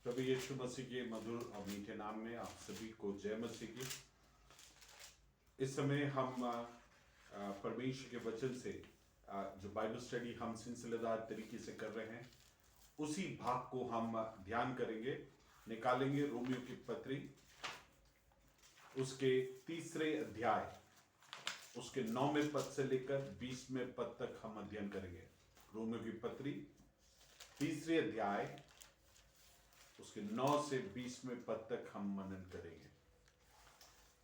प्रभु यीशु मसीह के मधुर और मीठे नाम में आप सभी को जय मसीह की। इस समय हम परमेश्वर के वचन से जो बाइबल स्टडी हम सिलसिलेदार तरीके से कर रहे हैं, उसी भाग को हम ध्यान करेंगे, निकालेंगे। रोमियो की पत्री उसके 3 अध्याय उसके 9वें पद से लेकर 20वें पद तक हम अध्ययन करेंगे। रोमियो की पत्री 3 अध्याय उसके 9 से 20वें पद तक हम मनन करेंगे।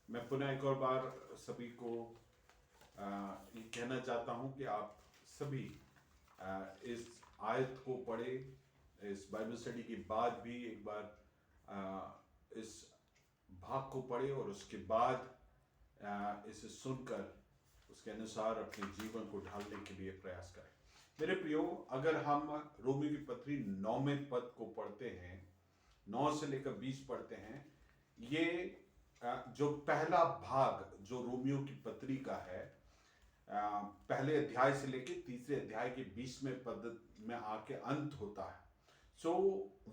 मैं पुनः एक और बार सभी को ये कहना चाहता हूं कि आप सभी इस आयत को पढ़े, इस बाइबल स्टडी के बाद भी एक बार इस भाग को पढ़े और उसके बाद इसे सुनकर उसके अनुसार अपने जीवन को ढालने के लिए प्रयास करें। मेरे प्रियो, अगर हम रोमियो की पत्री 9वें पद को पढ़ते हैं, 9 से लेकर 20 पढ़ते हैं, ये जो पहला भाग जो रोमियो की पत्री का है, पहले अध्याय से लेकर 3 अध्याय के 20वें पद में आके अंत होता है। सो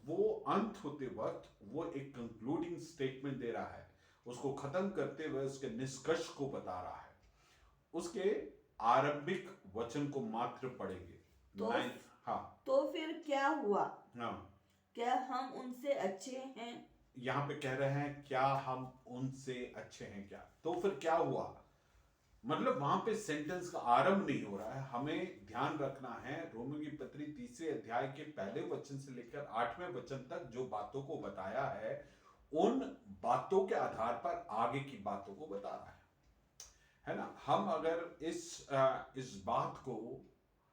वो अंत होते वक्त वो एक कंक्लूडिंग स्टेटमेंट दे रहा है, उसको खत्म करते हुए उसके निष्कर्ष को बता रहा है। उसके आरंभिक वचन को मात्र पढ़ेंगे। तो फिर क्या हुआ? हाँ, क्या हम उनसे अच्छे हैं? यहाँ पे कह रहे हैं क्या हम उनसे अच्छे हैं क्या? तो फिर क्या हुआ? मतलब वहां पे सेंटेंस का आरंभ नहीं हो रहा है। हमें ध्यान रखना है, रोमियो की पत्री 3 अध्याय के पहले वचन से लेकर 8वें वचन तक जो बातों को बताया है, उन बातों के आधार पर आगे की बातों को बता रहा है ना। हम अगर इस बात को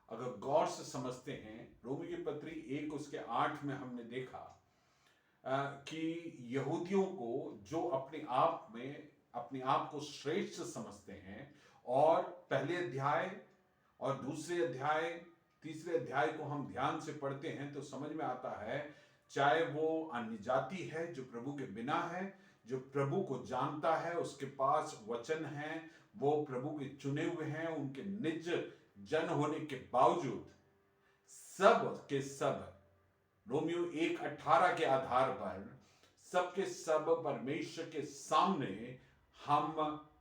अगर गौर से समझते हैं, रोमियो की पत्री 1 उसके 8 में हमने देखा कि यहूदियों को जो अपने आप को श्रेष्ठ समझते हैं, और पहले अध्याय और दूसरे अध्याय तीसरे अध्याय को हम ध्यान से पढ़ते हैं तो समझ में आता है, चाहे वो अन्य जाति है जो प्रभु के बिना है, जो प्रभु को जानता है, उसके पास वचन है, वो प्रभु के चुने हुए हैं, उनके निज जन होने के बावजूद सब के सब रोमियो 1:18 के आधार पर सबके सब परमेश्वर के सामने हम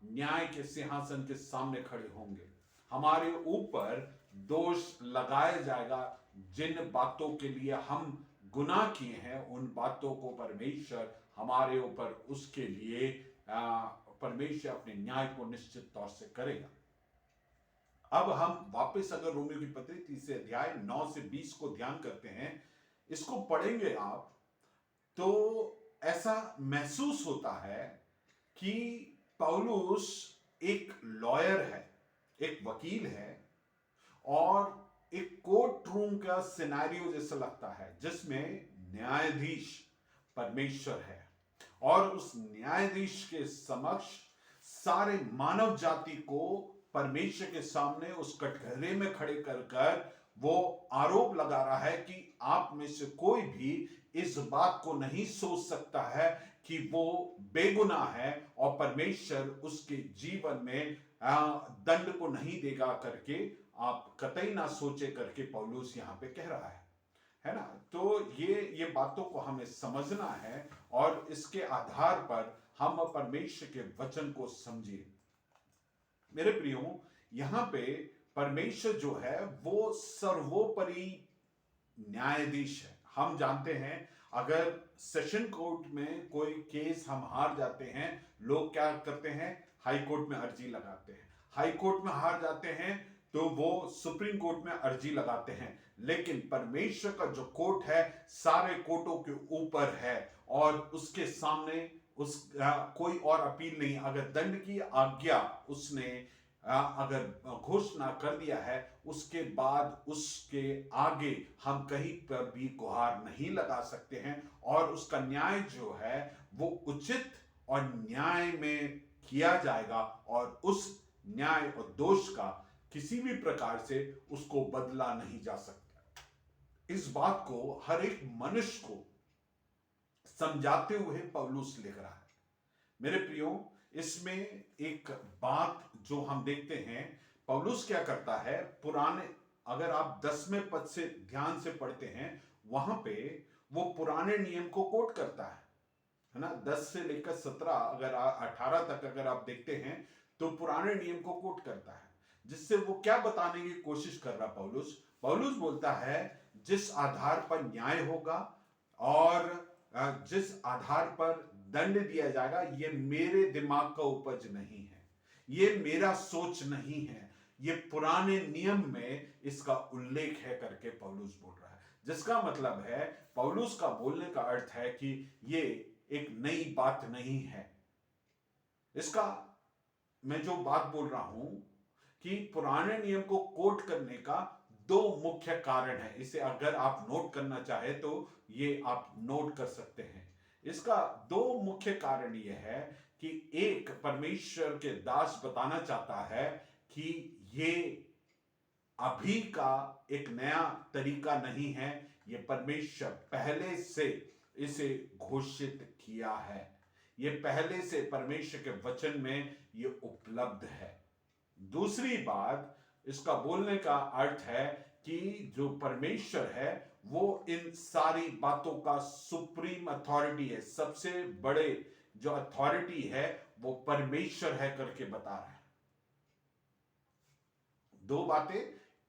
न्याय के सिंहासन के सामने खड़े होंगे। हमारे ऊपर दोष लगाया जाएगा। जिन बातों के लिए हम गुनाह किए हैं, उन बातों को परमेश्वर हमारे ऊपर उसके लिए परमेश्वर अपने न्याय को निश्चित तौर से करेगा। अब हम वापस अगर रोमियो की पत्री 3 अध्याय 9 से 20 को ध्यान करते हैं, इसको पढ़ेंगे आप, तो ऐसा महसूस होता है कि पौलुस एक लॉयर है, एक वकील है, और एक कोर्ट रूम का सिनेरियो जैसा लगता है, जिसमें न्यायाधीश परमेश्वर है, और उस न्यायाधीश के समक्ष सारे मानव जाति को परमेश्वर के सामने उस कटघरे में खड़े कर वो आरोप लगा रहा है कि आप में से कोई भी इस बात को नहीं सोच सकता है कि वो बेगुनाह है, और परमेश्वर उसके जीवन में दंड को नहीं देगा करके आप कतई ना सोचे करके पौलुस यहां पे कह रहा है ना। तो ये बातों को हमें समझना है, और इसके आधार पर हम परमेश्वर के वचन को समझिए। मेरे प्रियो, यहां पे परमेश्वर जो है वो सर्वोपरि न्यायाधीश है। हम जानते हैं, अगर सेशन कोर्ट में कोई केस हम हार जाते हैं, लोग क्या करते हैं? हाई कोर्ट में अर्जी लगाते हैं। हाई कोर्ट में हार जाते हैं तो वो सुप्रीम कोर्ट में अर्जी लगाते हैं। लेकिन परमेश्वर का जो कोर्ट है सारे कोर्टों के ऊपर है, और उसके सामने कोई और अपील नहीं। अगर दंड की आज्ञा उसने अगर घोषणा कर दिया है, उसके बाद उसके आगे हम कहीं पर भी गुहार नहीं लगा सकते हैं, और उसका न्याय जो है वो उचित और न्याय में किया जाएगा, और उस न्याय और दोष का किसी भी प्रकार से उसको बदला नहीं जा सकता। इस बात को हर एक मनुष्य को समझाते हुए पौलुस लिख रहा है। मेरे प्रियो, इसमें एक बात जो हम देखते हैं, पौलुस क्या करता है, पुराने अगर आप 10वें पद से ध्यान से पढ़ते हैं, वहां पे वो पुराने नियम को कोट करता है ना। 10 से लेकर 17 अगर 18 तक अगर आप देखते हैं तो पुराने नियम को कोट करता है, जिससे वो क्या बताने की कोशिश कर रहा पौलुस। पौलुस बोलता है जिस आधार पर न्याय होगा और जिस आधार पर दंड दिया जाएगा, ये मेरे दिमाग का उपज नहीं है, ये मेरा सोच नहीं है, ये पुराने नियम में इसका उल्लेख है करके पौलुस बोल रहा है। जिसका मतलब है पौलुस का बोलने का अर्थ है कि ये एक नई बात नहीं है। इसका मैं जो बात बोल रहा हूं कि पुराने नियम को कोट करने का दो मुख्य कारण है। इसे अगर आप नोट करना चाहे तो ये आप नोट कर सकते हैं। इसका दो मुख्य कारण यह है कि एक, परमेश्वर के दास बताना चाहता है कि ये अभी का एक नया तरीका नहीं है, ये परमेश्वर पहले से इसे घोषित किया है, ये पहले से परमेश्वर के वचन में ये उपलब्ध है। दूसरी बात, इसका बोलने का अर्थ है कि जो परमेश्वर है वो इन सारी बातों का सुप्रीम अथॉरिटी है, सबसे बड़े जो अथॉरिटी है वो परमेश्वर है करके बता रहा है। दो बातें,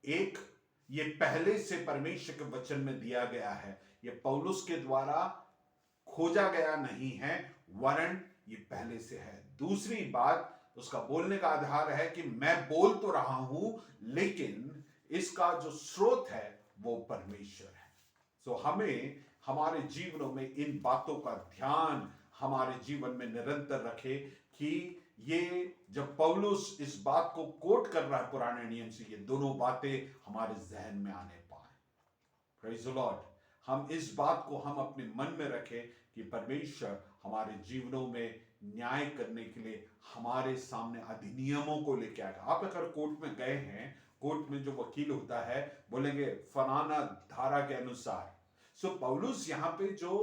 एक, ये पहले से परमेश्वर के वचन में दिया गया है, ये पौलुस के द्वारा खोजा गया नहीं है, वरन ये पहले से है। दूसरी बात, उसका बोलने का आधार है कि मैं बोल तो रहा हूं लेकिन इसका जो स्रोत है वो परमेश्वर है। सो हमें हमारे जीवनों में इन बातों का ध्यान हमारे जीवन में निरंतर रखे कि ये जब पौलुस इस बात को कोट कर रहा है पुराने नियम से, ये दोनों बातें हमारे जहन में आने पाए। Praise the Lord. हम इस बात को हम अपने मन में रखें कि परमेश्वर हमारे जीवनों में न्याय करने के लिए हमारे सामने अधिनियमों को लेके आएगा। आप अगर कोर्ट में गए हैं, कोर्ट में जो वकील होता है बोलेंगे फलाना धारा के अनुसार। सो पौलुस यहाँ पे जो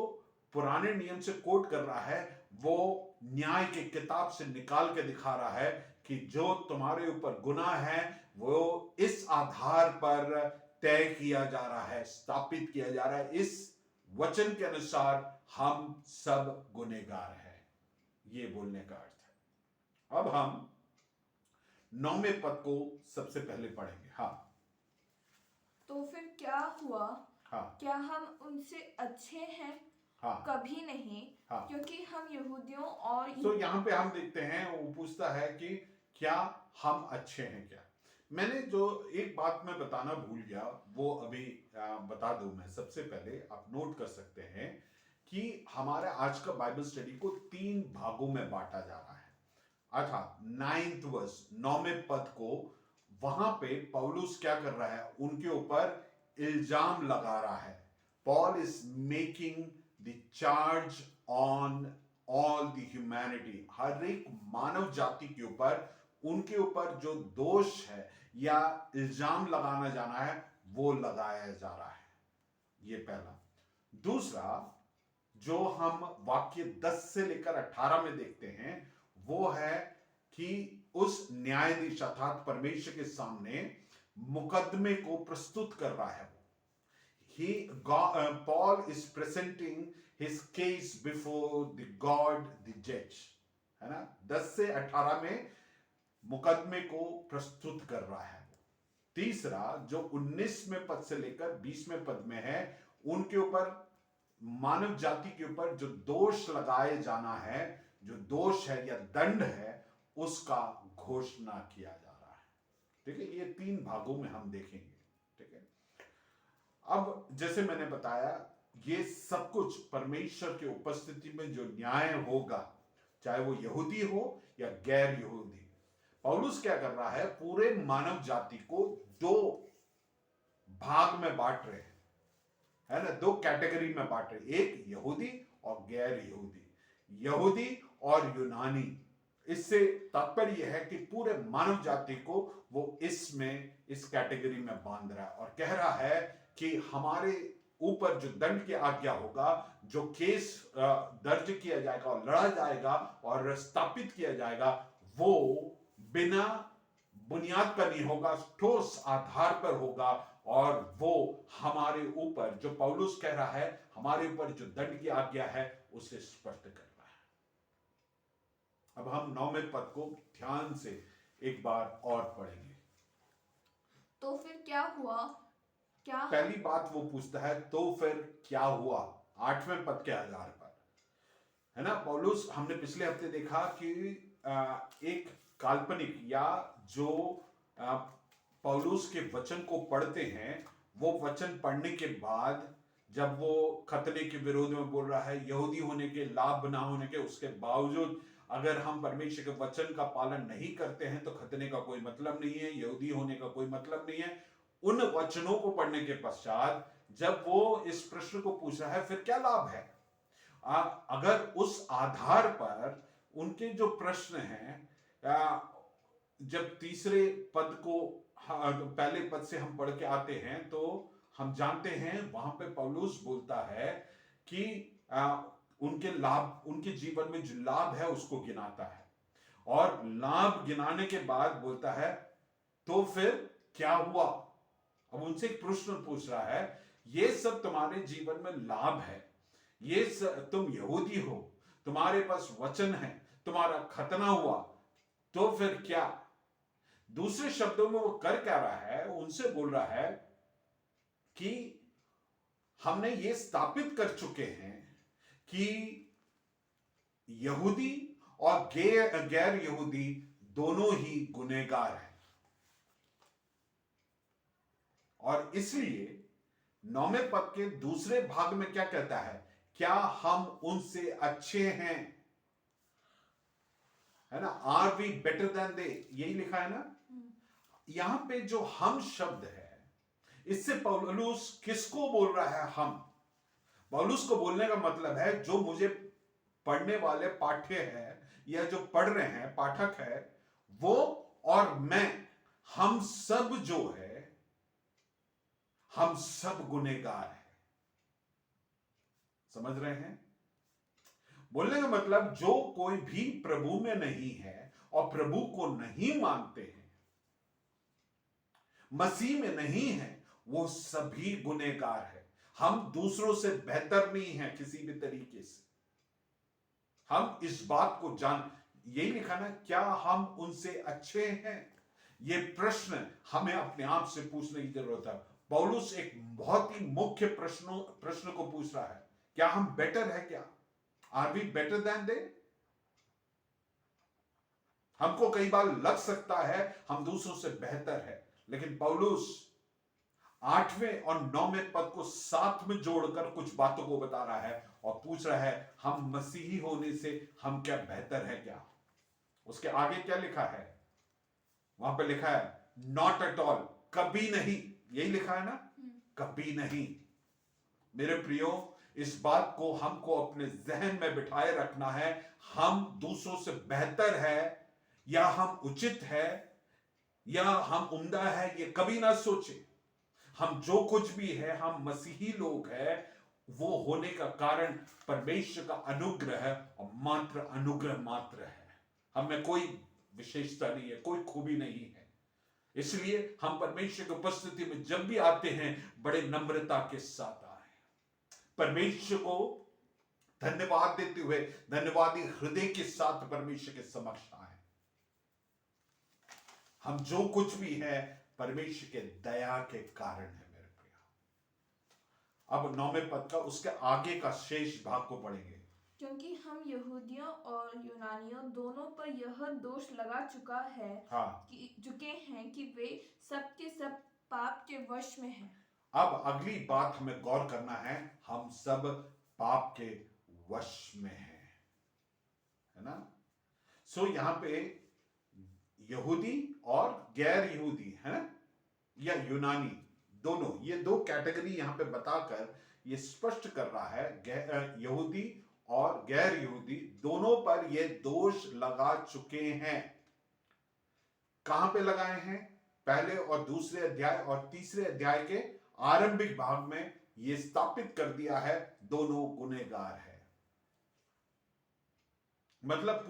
पुराने नियम से कोट कर रहा है वो न्याय के किताब से निकाल के दिखा रहा है कि जो तुम्हारे ऊपर गुनाह है वो इस आधार पर तय किया जा रहा है, स्थापित किया जा रहा है। इस वचन के अनुसार हम सब गुनहगार हैं, ये बोलने का अर्थ है। अब हम 9वें पद को सबसे पहले पढ़ेंगे। हाँ, तो फिर क्या हुआ? हाँ, क्या हम उनसे अच्छे हैं? हाँ, कभी नहीं। हाँ, क्योंकि हम यहूदियों और तो यहाँ पे हम देखते हैं वो पूछता है कि क्या हम अच्छे हैं क्या। मैंने जो एक बात मैं बताना भूल गया वो अभी बता दूं। मैं सबसे पहले आप नोट कर सकते हैं कि हमारे आज का बाइबल स्टडी को 3 भागों में बांटा जा रहा है। अर्थात 9th वर्स, 9वें पद को, वहां पे पौलुस क्या कर रहा है, उनके ऊपर इल्जाम लगा रहा है। Paul is making the charge on all the humanity, हर एक मानव जाति के ऊपर, उनके ऊपर जो दोष है या इल्जाम लगाना जाना है वो लगाया जा रहा है। ये पहला। दूसरा, जो हम वाक्य 10 से लेकर 18 में देखते हैं वो है कि उस न्यायाधीश अर्थात परमेश्वर के सामने मुकदमे को प्रस्तुत कर रहा है। Paul is presenting his case before the God the judge, है ना। 10 से 18 में मुकदमे को प्रस्तुत कर रहा है। तीसरा, जो 19वें पद से लेकर 20वें पद में है, उनके ऊपर, मानव जाति के ऊपर जो दोष लगाए जाना है, जो दोष है या दंड है, उसका घोषणा किया जा रहा है। ठीक है, ये 3 भागों में हम देखेंगे। ठीक है, अब जैसे मैंने बताया ये सब कुछ परमेश्वर की उपस्थिति में जो न्याय होगा, चाहे वो यहूदी हो या गैर यहूदी। पौलुस क्या कर रहा है, पूरे मानव जाति को 2 भाग में बांट रहे हैं, है ना, 2 कैटेगरी में बांट रहे, एक यहूदी और गैर यहूदी, यहूदी और यूनानी। इससे तात्पर्य यह है कि पूरे मानव जाति को वो इसमें, इस कैटेगरी में बांध रहा है और कह रहा है कि हमारे ऊपर जो दंड की आज्ञा होगा, जो केस दर्ज किया जाएगा और लड़ा जाएगा और स्थापित किया जाएगा, वो बिना बुनियाद पर नहीं होगा, ठोस आधार पर होगा और वो हमारे ऊपर, जो पौलुस कह रहा है, हमारे ऊपर जो दंड की आज्ञा है उसे स्पष्ट कर रहा है। अब हम 9वें पद को ध्यान से एक बार और पढ़ेंगे। तो फिर क्या हुआ? क्या पहली बात वो पूछता है, तो फिर क्या हुआ, 8वें पद के आधार पर, है ना। पौलुस, हमने पिछले हफ्ते देखा कि एक काल्पनिक या जो पौलुस के वचन को पढ़ते हैं, वो वचन पढ़ने के बाद जब वो खतने के विरोध में बोल रहा है, यहूदी होने के, लाभ ना होने के, उसके बावजूद अगर हम परमेश्वर के वचन का पालन नहीं करते हैं तो खतने का कोई मतलब नहीं है, यहूदी होने का कोई मतलब नहीं है। उन वचनों को पढ़ने के पश्चात जब वो इस प्रश्न को पूछ रहा है, फिर क्या लाभ है, अगर उस आधार पर उनके जो प्रश्न हैं, जब तीसरे पद को पहले पद से हम पढ़ के आते हैं तो हम जानते हैं वहां पे पौलुस बोलता है कि उनके लाभ, उनके जीवन में जो लाभ है उसको गिनाता है, और लाभ गिनाने के बाद बोलता है तो फिर क्या हुआ। अब उनसे एक प्रश्न पूछ रहा है, ये सब तुम्हारे जीवन में लाभ है, ये तुम यहूदी हो, तुम्हारे पास वचन है, तुम्हारा खतना हुआ, तो फिर क्या। दूसरे शब्दों में वो कर क्या रहा है, उनसे बोल रहा है कि हमने ये स्थापित कर चुके हैं कि यहूदी और गैर यहूदी दोनों ही गुनहगार हैं, और इसलिए 9वें पद के दूसरे भाग में क्या कहता है, क्या हम उनसे अच्छे हैं, है ना। Are we better than they, यही लिखा है ना। यहां पे जो हम शब्द है, इससे पौलुस किसको बोल रहा है, हम। पौलुस को बोलने का मतलब है जो मुझे पढ़ने वाले पाठ्य हैं या जो पढ़ रहे हैं पाठक है, वो और मैं, हम सब जो है, हम सब गुनहगार हैं। समझ रहे हैं बोलने का मतलब, जो कोई भी प्रभु में नहीं है और प्रभु को नहीं मानते हैं, मसीह में नहीं है, वो सभी गुनहगार है। हम दूसरों से बेहतर नहीं है किसी भी तरीके से। हम इस बात को जान, यही लिखा ना, क्या हम उनसे अच्छे हैं, ये प्रश्न हमें अपने आप से पूछने की जरूरत है। पौलुस एक बहुत ही मुख्य प्रश्न को पूछ रहा है, क्या हम बेटर है, क्या are we better than they. हमको कई बार लग सकता है हम दूसरों से बेहतर है, लेकिन पौलुस 8वें और 9वें पद को साथ में जोड़कर कुछ बातों को बता रहा है और पूछ रहा है, हम मसीही होने से हम क्या बेहतर है क्या। उसके आगे क्या लिखा है, वहां पे लिखा है नॉट एट ऑल, कभी नहीं, यही लिखा है ना, कभी नहीं। मेरे प्रियो, इस बात को हमको अपने जहन में बिठाए रखना है, हम दूसरों से बेहतर है या हम उचित है या हम उम्दा है, ये कभी ना सोचे। हम जो कुछ भी है, हम मसीही लोग हैं, वो होने का कारण परमेश्वर का अनुग्रह है, और मात्र अनुग्रह मात्र है। हमें कोई विशेषता नहीं है, कोई खूबी नहीं है। इसलिए हम परमेश्वर की उपस्थिति में जब भी आते हैं, बड़े नम्रता के साथ आए, परमेश्वर को धन्यवाद देते हुए, धन्यवादी हृदय के साथ परमेश्वर के समक्ष आए। हम जो कुछ भी है परमेश्वर के दया के कारण है मेरे प्रिय। अब 9वें पद का उसके आगे का शेष भाग को पढ़ेंगे। क्योंकि हम यहूदियों और यूनानियों दोनों पर यह दोष लगा चुका है, कि चुके हैं कि वे सब के सब पाप के वश में हैं। अब अगली बात हमें गौर करना है, हम सब पाप के वश में हैं, है ना। सो यहां पे यहूदी और गैर यहूदी, है ना, या यूनानी, दोनों, ये दो कैटेगरी यहां पे बताकर ये स्पष्ट कर रहा है, यहूदी और गैर यहूदी दोनों पर ये दोष लगा चुके हैं। कहां पे लगाए हैं, पहले और दूसरे अध्याय और तीसरे अध्याय के आरंभिक भाग में ये स्थापित कर दिया है, दोनों गुनहगार है। मतलब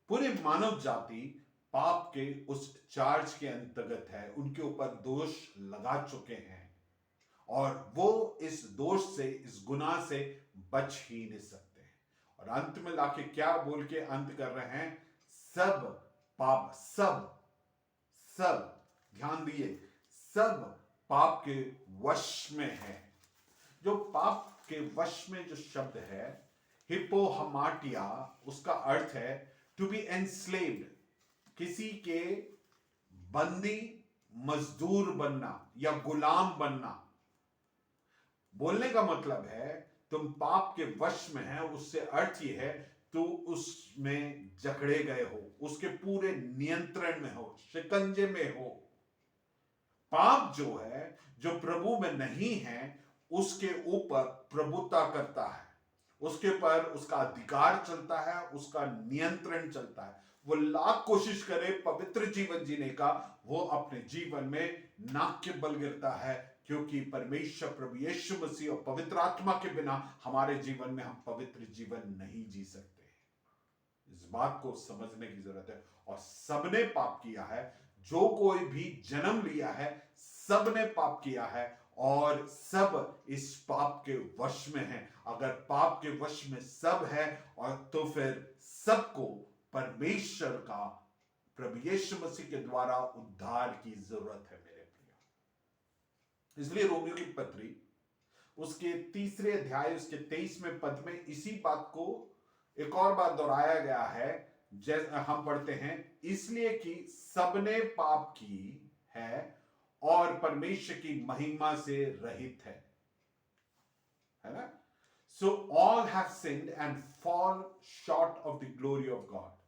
पूरे मानव जाति पाप के उस चार्ज के अंतर्गत है, उनके ऊपर दोष लगा चुके हैं और वो इस दोष से, इस गुनाह से बच ही नहीं सकते हैं। और अंत में लाके क्या बोल के अंत कर रहे हैं? सब पाप, सब ध्यान दिए, सब पाप के वश में है। जो पाप के वश में जो शब्द है हिपोहमाटिया, उसका अर्थ है टू बी एनस्लेव्ड, किसी के बंदी, मजदूर बनना या गुलाम बनना। बोलने का मतलब है तुम पाप के वश में है, उससे अर्थ ये है तू उसमें जकड़े गए हो, उसके पूरे नियंत्रण में हो, शिकंजे में हो। पाप जो है, जो प्रभु में नहीं है, उसके ऊपर प्रभुता करता है, उसके ऊपर उसका अधिकार चलता है, उसका नियंत्रण चलता है। वो लाख कोशिश करे पवित्र जीवन जीने का, वो अपने जीवन में नाक के बल गिरता है, क्योंकि परमेश्वर प्रभु यीशु मसीह और पवित्र आत्मा के बिना हमारे जीवन में हम पवित्र जीवन नहीं जी सकते। इस बात को समझने की जरूरत है। और सबने पाप किया है, जो कोई भी जन्म लिया है सबने पाप किया है और सब इस पाप के वश में है। अगर पाप के वश में सब है और तो फिर सबको परमेश्वर का प्रभु यीशु मसीह के द्वारा उद्धार की जरूरत है मेरे प्रिय। इसलिए रोमियो की पत्री उसके 3 अध्याय उसके 23वें पद में इसी बात को एक और बात दोहराया गया है। जैसे हम पढ़ते हैं, इसलिए कि सबने पाप की है और परमेश्वर की महिमा से रहित है ना। So all have sinned and fall short of the glory of God.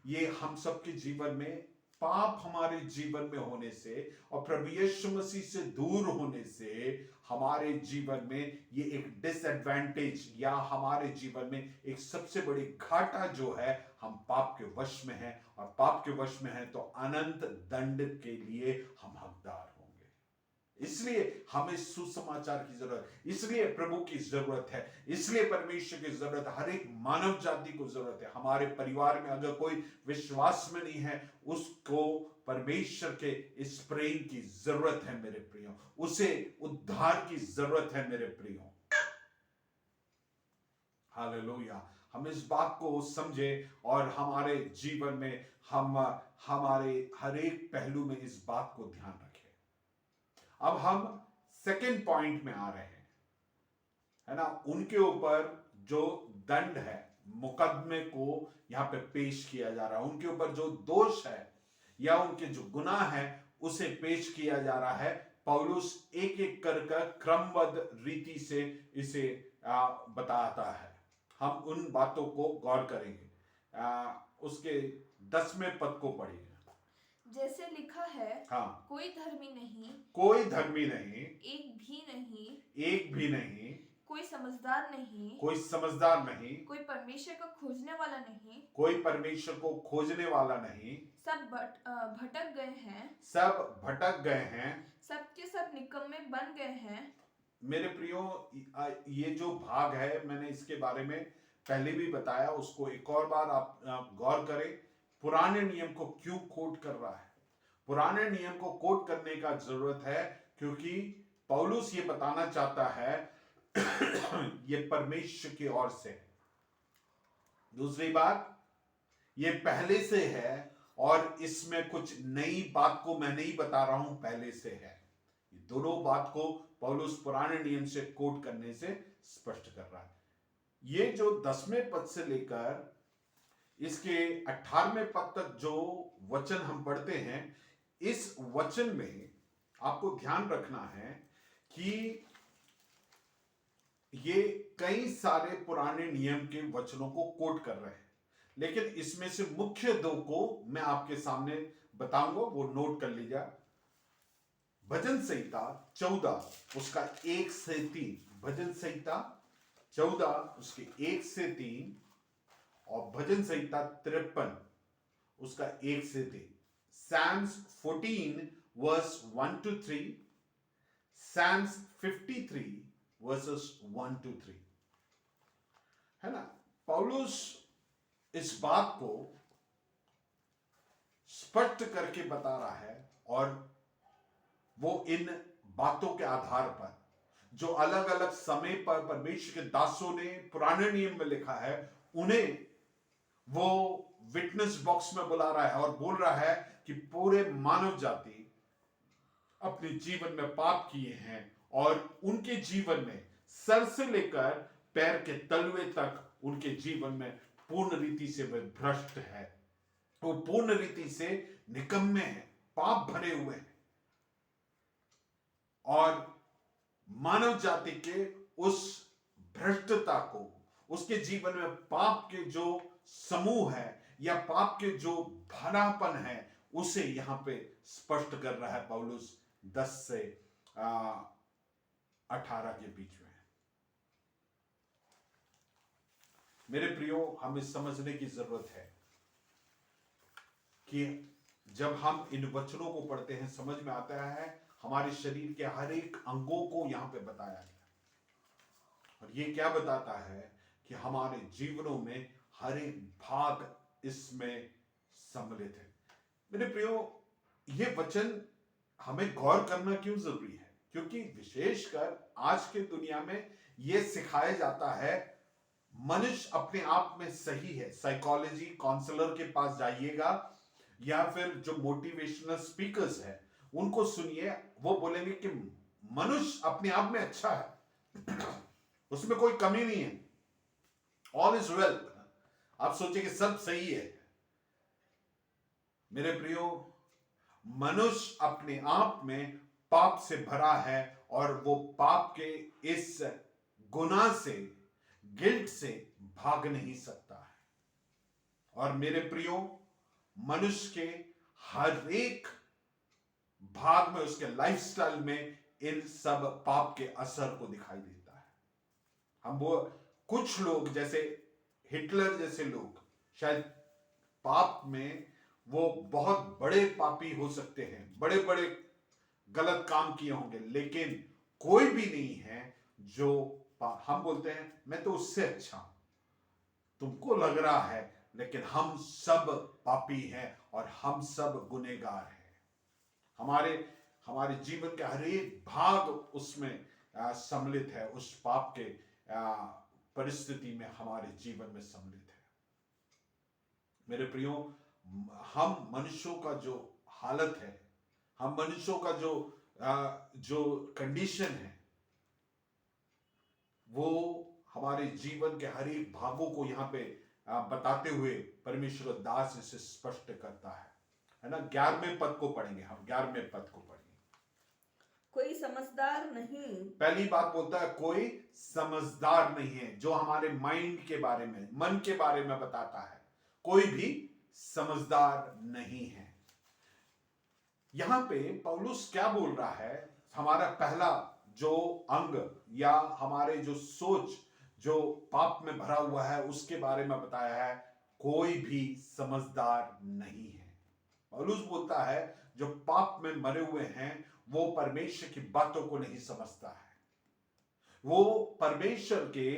ये हम सबके जीवन में पाप हमारे जीवन में होने से और प्रभु यीशु मसीह से दूर होने से हमारे जीवन में ये एक डिसएडवांटेज या हमारे जीवन में एक सबसे बड़ी घाटा जो है, हम पाप के वश में हैं और पाप के वश में हैं तो अनंत दंड के लिए हम हकदार होंगे। इसलिए हमें सुसमाचार की जरूरत, इसलिए प्रभु की जरूरत है, इसलिए परमेश्वर की जरूरत है, हर एक मानव जाति को जरूरत है। हमारे परिवार में अगर कोई विश्वास में नहीं है, उसको परमेश्वर के इस प्रेम की जरूरत है मेरे प्रियो, उसे उद्धार की जरूरत है मेरे प्रियो। हालेलुया। हम इस बात को समझे और हमारे जीवन में हम हमारे हर एक पहलू में इस बात को ध्यान रखें। अब हम सेकेंड पॉइंट में आ रहे हैं, है ना। उनके ऊपर जो दंड है, मुकदमे को यहां पे पेश किया जा रहा है, उनके ऊपर जो दोष है या उनके जो गुनाह है उसे पेश किया जा रहा है। पौलुस एक एक कर क्रमबद्ध रीति से इसे बताता है। हम उन बातों को गौर करेंगे। उसके 10वें पद को पढ़िए। जैसे लिखा है, हाँ, कोई धर्मी नहीं, कोई धर्मी नहीं, एक भी नहीं, एक भी नहीं, कोई समझदार नहीं, कोई समझदार नहीं, कोई परमेश्वर को खोजने वाला नहीं, कोई परमेश्वर को खोजने वाला नहीं, सब भटक गए हैं, सब भटक गए हैं, सब के सब निकम्मे बन गए हैं। मेरे प्रियो, ये जो भाग है मैंने इसके बारे में पहले भी बताया, उसको एक और बार आप गौर करें। पुराने नियम को क्यों कोट कर रहा है? पुराने नियम को कोट करने का जरूरत है क्योंकि पौलुस ये बताना चाहता है ये परमेश्वर की ओर से है। दूसरी बात, ये पहले से है और इसमें कुछ नई बात को मैं नहीं बता रहा हूं, पहले से है। ये दोनों बात को पौलुस पुराने नियम से कोट करने से स्पष्ट कर रहा है। ये जो 10वें पद से लेकर इसके 18वें पद तक जो वचन हम पढ़ते हैं, इस वचन में आपको ध्यान रखना है कि ये कई सारे पुराने नियम के वचनों को कोट कर रहे हैं, लेकिन इसमें से मुख्य 2 को मैं आपके सामने बताऊंगा, वो नोट कर लीजिए। भजन संहिता 14 उसका 1 से 3, भजन संहिता 14 उसके 1 से 3 और भजन संहिता 53 उसका 1 से 3। Psalms 14 verse 1 to 3, Psalms 53 verses 1 to 3, है ना। पौलुस इस बात को स्पष्ट करके बता रहा है। और वो इन बातों के आधार पर जो अलग अलग समय पर परमेश्वर के दासों ने पुराने नियम में लिखा है, उन्हें वो विटनेस बॉक्स में बुला रहा है और बोल रहा है कि पूरे मानव जाति अपने जीवन में पाप किए हैं और उनके जीवन में सर से लेकर पैर के तलवे तक उनके जीवन में पूर्ण रीति से वे भ्रष्ट है, वो पूर्ण रीति से निकम्मे हैं, पाप भरे हुए हैं। और मानव जाति के उस भ्रष्टता को, उसके जीवन में पाप के जो समूह है या पाप के जो भरापन है, उसे यहां पे स्पष्ट कर रहा है पौलुस 10 से 18 के बीच में। मेरे प्रियो, हमें समझने की जरूरत है कि जब हम इन वचनों को पढ़ते हैं, समझ में आता है हमारे शरीर के हर एक अंगों को यहां पे बताया गया। और ये क्या बताता है कि हमारे जीवनों में हर एक भाग इसमें सम्मिलित है। मेरे प्रियो, ये वचन हमें गौर करना क्यों जरूरी है? क्योंकि विशेषकर आज के दुनिया में यह सिखाया जाता है मनुष्य अपने आप में सही है। साइकोलॉजी काउंसलर के पास जाइएगा या फिर जो मोटिवेशनल स्पीकर्स है उनको सुनिए, वो बोलेंगे कि मनुष्य अपने आप में अच्छा है, उसमें कोई कमी नहीं है, ऑल इज वेल। आप सोचेंगे सब सही है। मेरे प्रियो, मनुष्य अपने आप में पाप से भरा है और वो पाप के इस गुनाह से, गिल्ट से भाग नहीं सकता है। और मेरे प्रियो, मनुष्य के हर एक भाग में, उसके लाइफस्टाइल में इन सब पाप के असर को दिखाई देता है। हम वो कुछ लोग जैसे हिटलर जैसे लोग शायद पाप में वो बहुत बड़े पापी हो सकते हैं, बड़े बड़े गलत काम किए होंगे, लेकिन कोई भी नहीं है जो हम बोलते हैं मैं तो उससे अच्छा हूं, तुमको लग रहा है, लेकिन हम सब पापी हैं और हम सब गुनहगार हैं। हमारे जीवन के हर एक भाग उसमें सम्मिलित है, उस पाप के परिस्थिति में हमारे जीवन में सम्मिलित है। मेरे प्रियो, हम मनुष्यों का जो हालत है, हम मनुष्यों का जो कंडीशन है, वो हमारे जीवन के हर एक भागों को यहाँ पे बताते हुए परमेश्वर दास इसे स्पष्ट करता है ना। 11वें पद को पढ़ेंगे हम, 11वें पद को पढ़ेंगे। कोई समझदार नहीं। पहली बात बोलता है कोई समझदार नहीं है, जो हमारे माइंड के बारे में, मन के बारे में बताता है। कोई भी समझदार नहीं है। यहां पे पौलुस क्या बोल रहा है? हमारा पहला जो अंग या हमारे जो सोच जो पाप में भरा हुआ है उसके बारे में बताया है, कोई भी समझदार नहीं है। पौलुस बोलता है जो पाप में मरे हुए हैं वो परमेश्वर की बातों को नहीं समझता है, वो परमेश्वर के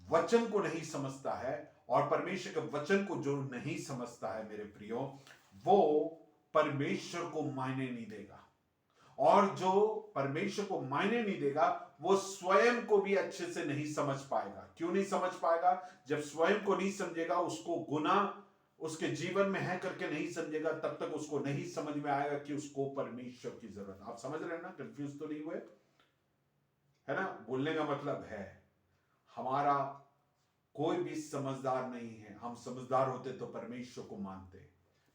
वचन को नहीं समझता है। और परमेश्वर के वचन को जो नहीं समझता है मेरे प्रियो, वो परमेश्वर को मायने नहीं देगा। और जो परमेश्वर को मायने नहीं देगा वो स्वयं को भी अच्छे से नहीं समझ पाएगा। क्यों नहीं समझ पाएगा? जब स्वयं को नहीं समझेगा, उसको गुनाह उसके जीवन में है करके नहीं समझेगा, तब तक उसको नहीं समझ में आएगा कि उसको परमेश्वर की जरूरत। आप समझ रहे हैं ना? कंफ्यूज तो नहीं हुए, है ना? बोलने का मतलब है हमारा कोई भी समझदार नहीं है। हम समझदार होते तो परमेश्वर को मानते,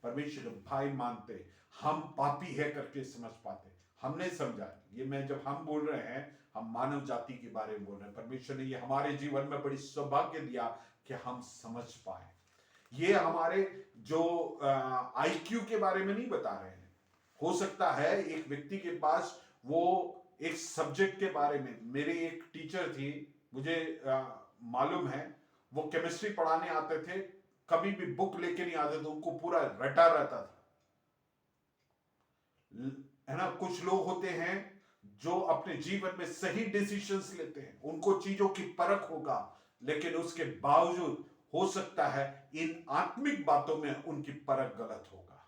परमेश्वर के भाई मानते, हम पापी है करके समझ पाते। हमने समझा। ये मैं जब हम बोल रहे हैं, हम मानव जाति के बारे में बोल रहे हैं। परमेश्वर ने ये हमारे जीवन में बड़ी सौभाग्य दिया कि हम समझ पाए। ये हमारे जो IQ के बारे में नहीं बता रहे हैं। हो सकता है एक व्यक्ति के पास वो एक सब्जेक्ट के बारे में, मेरी एक टीचर थी, मुझे मालूम है, वो केमिस्ट्री पढ़ाने आते थे, कभी भी बुक लेके नहीं आते थे, उनको पूरा रटा रहता था, है ना। कुछ लोग होते हैं जो अपने जीवन में सही डिसीजंस लेते हैं, उनको चीजों की परख होगा, लेकिन उसके बावजूद हो सकता है इन आत्मिक बातों में उनकी परख गलत होगा।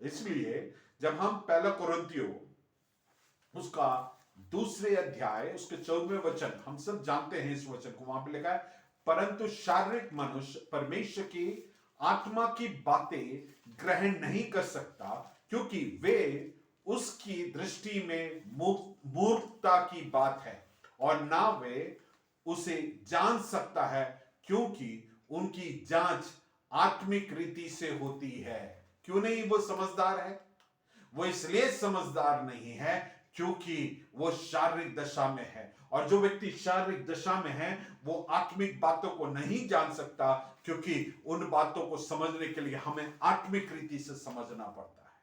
इसलिए जब हम पहला कुरिन्थियों उसका 2 अध्याय उसके 14वें वचन, हम सब जानते हैं इस वचन को, वहां पे लिखा है, परंतु शारीरिक मनुष्य परमेश्वर की आत्मा की बातें ग्रहण नहीं कर सकता, क्योंकि वे उसकी दृष्टि में मूर्खता की बात है, और ना वे उसे जान सकता है, क्योंकि उनकी जांच आत्मिक रीति से होती है। क्यों नहीं वो समझदार है? वो इसलिए समझदार नहीं है क्योंकि वो शारीरिक दशा में है, और जो व्यक्ति शारीरिक दशा में है वो आत्मिक बातों को नहीं जान सकता, क्योंकि उन बातों को समझने के लिए हमें आत्मिक रीति से समझना पड़ता है,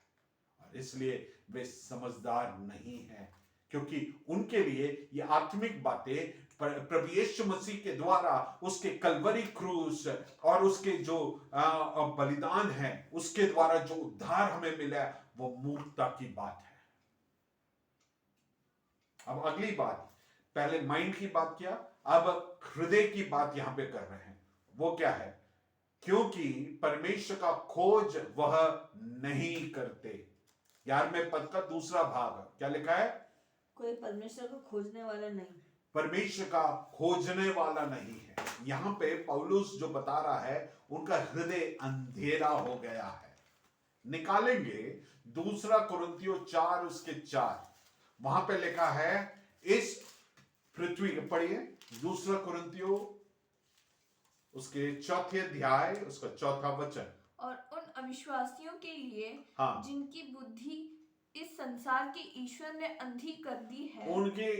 और इसलिए वे समझदार नहीं हैं, क्योंकि उनके लिए ये आत्मिक बातें प्रभु यीशु मसीह के द्वारा उसके कलवरी क्रूस और उसके जो बलिदान है उसके द्वारा जो उद्धार हमें मिला है वो मूर्खता की बात है। अब अगली बात, पहले माइंड की बात किया, अब हृदय की बात यहां पे कर रहे हैं। वो क्या है? क्योंकि परमेश्वर का खोज वह नहीं करते। 11वें पद का दूसरा भाग क्या लिखा है? कोई परमेश्वर को खोजने वाला नहीं, परमेश्वर का खोजने वाला नहीं है। यहां पे पौलुस जो बता रहा है उनका हृदय अंधेरा हो गया है। निकालेंगे 2 कुरिन्थियों 4 उसके 4, वहां पे लिखा है, इस पृथ्वी, पढ़िए 2 कुरिन्थियों उसके 4थे अध्याय उसका 4था वचन। और उन अविश्वासियों के लिए हाँ, जिनकी बुद्धि इस संसार के ईश्वर ने अंधी कर दी है, उनके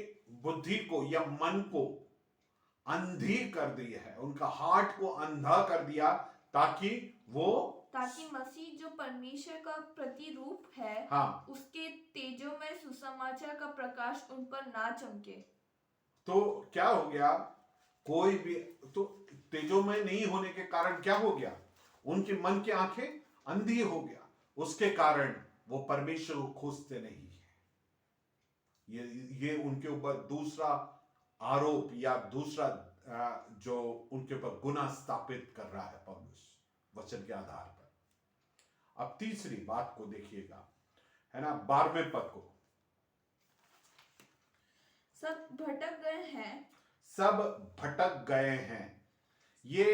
बुद्धि को या मन को अंधी कर दी है, उनका हार्ट को अंधा कर दिया, ताकि मसीह जो परमेश्वर का प्रतिरूप है, हाँ, उसके तेजोमय सुसमाचार का प्रकाश उन पर ना चमके। तो क्या हो गया? कोई भी तो तेजोमय नहीं होने के कारण क्या हो गया? उनके मन की आंखें अंधी हो गया, उसके कारण वो परमेश्वर को खोजते नहीं है। ये उनके ऊपर दूसरा आरोप या दूसरा जो उनके ऊपर गुनाह स्थापित कर रहा है पौलुस वचन के आधार पर। अब तीसरी बात को देखिएगा, है ना, 12वें पद को, सब भटक गए हैं, सब भटक गए हैं। ये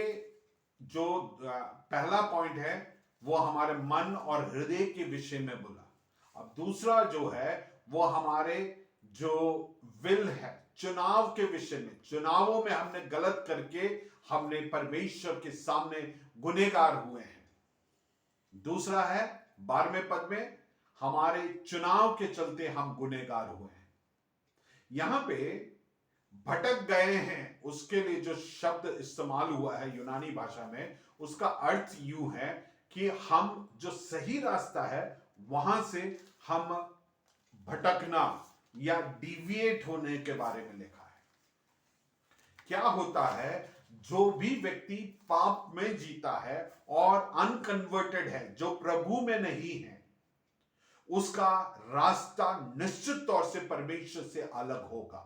जो पहला पॉइंट है वो हमारे मन और हृदय के विषय में बोला। अब दूसरा जो है वो हमारे जो विल है, चुनाव के विषय में, चुनावों में हमने गलत करके हमने परमेश्वर के सामने गुनहगार हुए हैं। दूसरा है 12वें पद में, हमारे चुनाव के चलते हम गुनहगार हुए हैं। यहां पे भटक गए हैं, उसके लिए जो शब्द इस्तेमाल हुआ है यूनानी भाषा में, उसका अर्थ यूं है कि हम जो सही रास्ता है वहां से हम भटकना या डिविएट होने के बारे में लिखा है। क्या होता है? जो भी व्यक्ति पाप में जीता है और अनकन्वर्टेड है, जो प्रभु में नहीं है, उसका रास्ता निश्चित तौर से परमेश्वर से अलग होगा।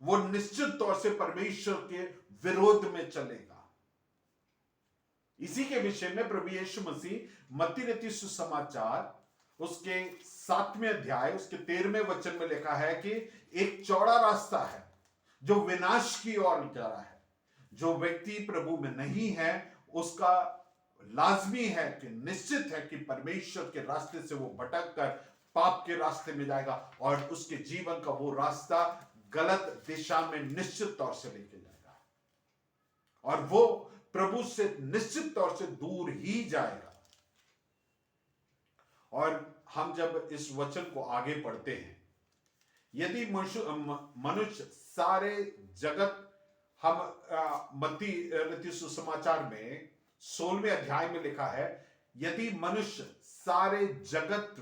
वो निश्चित तौर से परमेश्वर के विरोध में चलेगा। इसी के विषय में प्रभु यीशु मसीह मत्ती रचित सुसमाचार उसके 7वें अध्याय उसके 13वें वचन में लिखा है कि एक चौड़ा रास्ता है जो विनाश की ओर जा रहा है। जो व्यक्ति प्रभु में नहीं है उसका लाजमी है कि निश्चित है कि परमेश्वर के रास्ते से वो भटक कर पाप के रास्ते में जाएगा और उसके जीवन का वो रास्ता गलत दिशा में निश्चित तौर से लेके जाएगा और वो प्रभु से निश्चित तौर से दूर ही जाएगा। और हम जब इस वचन को आगे पढ़ते हैं, यदि मनुष्य सारे जगत, हम मत्ती रचित सुसमाचार में 16वें अध्याय में लिखा है, यदि मनुष्य सारे जगत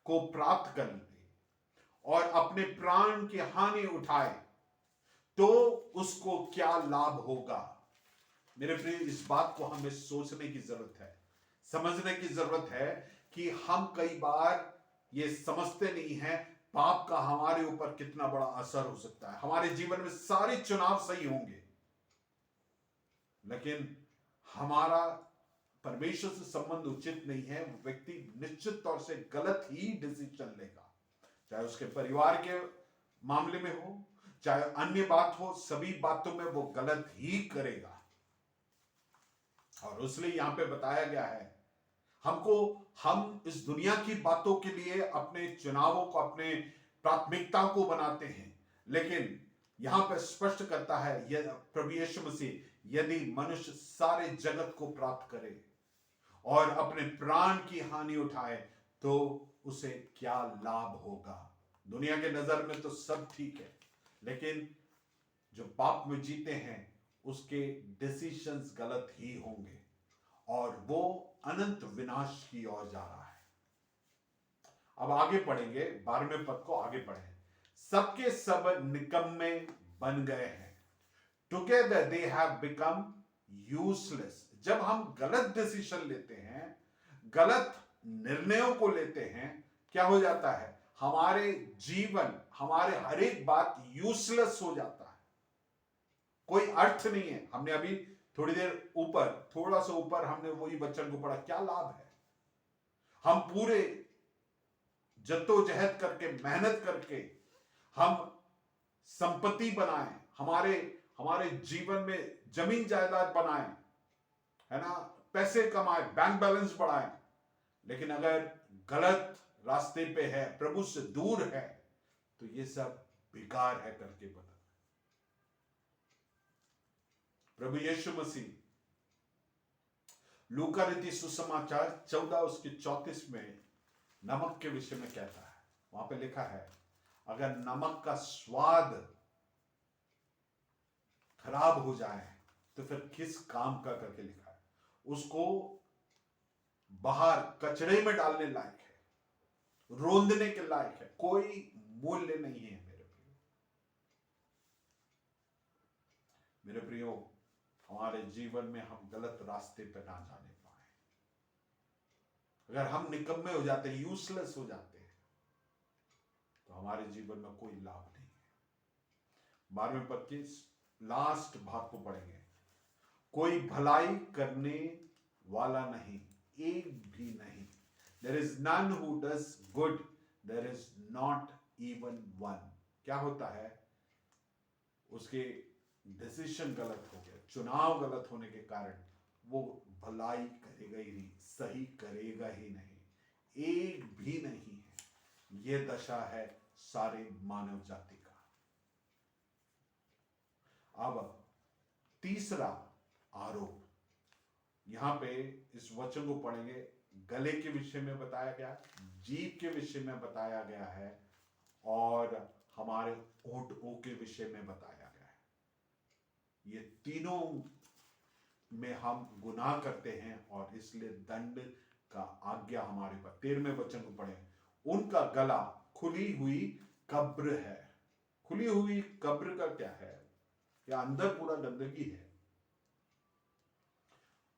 को प्राप्त कर ले और अपने प्राण की हानि उठाए तो उसको क्या लाभ होगा। मेरे प्रिय, इस बात को हमें सोचने की जरूरत है, समझने की जरूरत है कि हम कई बार ये समझते नहीं हैं पाप का हमारे ऊपर कितना बड़ा असर हो सकता है। हमारे जीवन में सारे चुनाव सही होंगे, लेकिन हमारा परमेश्वर से संबंध उचित नहीं है, वो व्यक्ति निश्चित तौर से गलत ही डिसीजन लेगा, चाहे उसके परिवार के मामले में हो, चाहे अन्य बात हो, सभी बातों में वो गलत ही करेगा। और इसलिए यहां पे बताया गया है हम इस दुनिया की बातों के लिए अपने चुनावों को, अपने प्राथमिकता को बनाते हैं, लेकिन यहां पे स्पष्ट करता है प्रभु यीशु मसीह, यदि मनुष्य सारे जगत को प्राप्त करे और अपने प्राण की हानि उठाए तो उसे क्या लाभ होगा। दुनिया के नजर में तो सब ठीक है, लेकिन जो पाप में जीते हैं उसके डिसीजंस गलत ही होंगे और वो अनंत विनाश की ओर जा रहा है। अब आगे पढ़ेंगे, 12वें पद को आगे पढ़ें। सबके सब निकम्मे बन गए हैं, together they have become useless. जब हम गलत डिसीजन लेते हैं, गलत निर्णयों को लेते हैं, क्या हो जाता है, हमारे जीवन, हमारे हर एक बात यूजलेस हो जाता है, कोई अर्थ नहीं है। हमने अभी थोड़ी देर ऊपर, थोड़ा सा ऊपर हमने वही वचन को पढ़ा, क्या लाभ है। हम पूरे जद्दोजहद करके, मेहनत करके हम संपत्ति बनाएं, हमारे जीवन में जमीन जायदाद बनाएं, है ना, पैसे कमाएं, बैंक बैलेंस बढ़ाएं, लेकिन अगर गलत रास्ते पे है, प्रभु से दूर है, तो ये सब बेकार है करके बता। प्रभु यीशु मसीह लूका रीति सुसमाचार 14 उसके 34 में नमक के विषय में कहता है। वहां पे लिखा है, अगर नमक का स्वाद खराब हो जाए तो फिर किस काम का करके लिखा है, उसको बाहर कचड़े में डालने लायक है, रोंदने के लायक है, कोई मूल्य नहीं है। मेरे प्रियो, हमारे जीवन में हम गलत रास्ते पर ना जाने पाए। अगर हम निकम्मे हो जाते हैं, यूजलेस हो जाते हैं, तो हमारे जीवन में कोई लाभ नहीं है। 12वें पद के लास्ट भाग को पढ़ेंगे। कोई भलाई करने वाला नहीं, एक भी नहीं। There is none who does good, there is not even one. क्या होता है, उसके डिसीजन गलत हो गया, चुनाव गलत होने के कारण वो भलाई करेगा ही नहीं, सही करेगा ही नहीं, एक भी नहीं है। ये दशा है सारे मानव जाति का। अब तीसरा आरोप, यहां पे इस वचन को पढ़ेंगे, गले के विषय में बताया गया, जीभ के विषय में बताया गया है और हमारे होठों के विषय में बताया गया है। ये तीनों में हम गुनाह करते हैं और इसलिए दंड का आज्ञा हमारे पर। 13वें वचन को पढ़ें। उनका गला खुली हुई कब्र है। खुली हुई कब्र का क्या है, या अंदर पूरा गंदगी है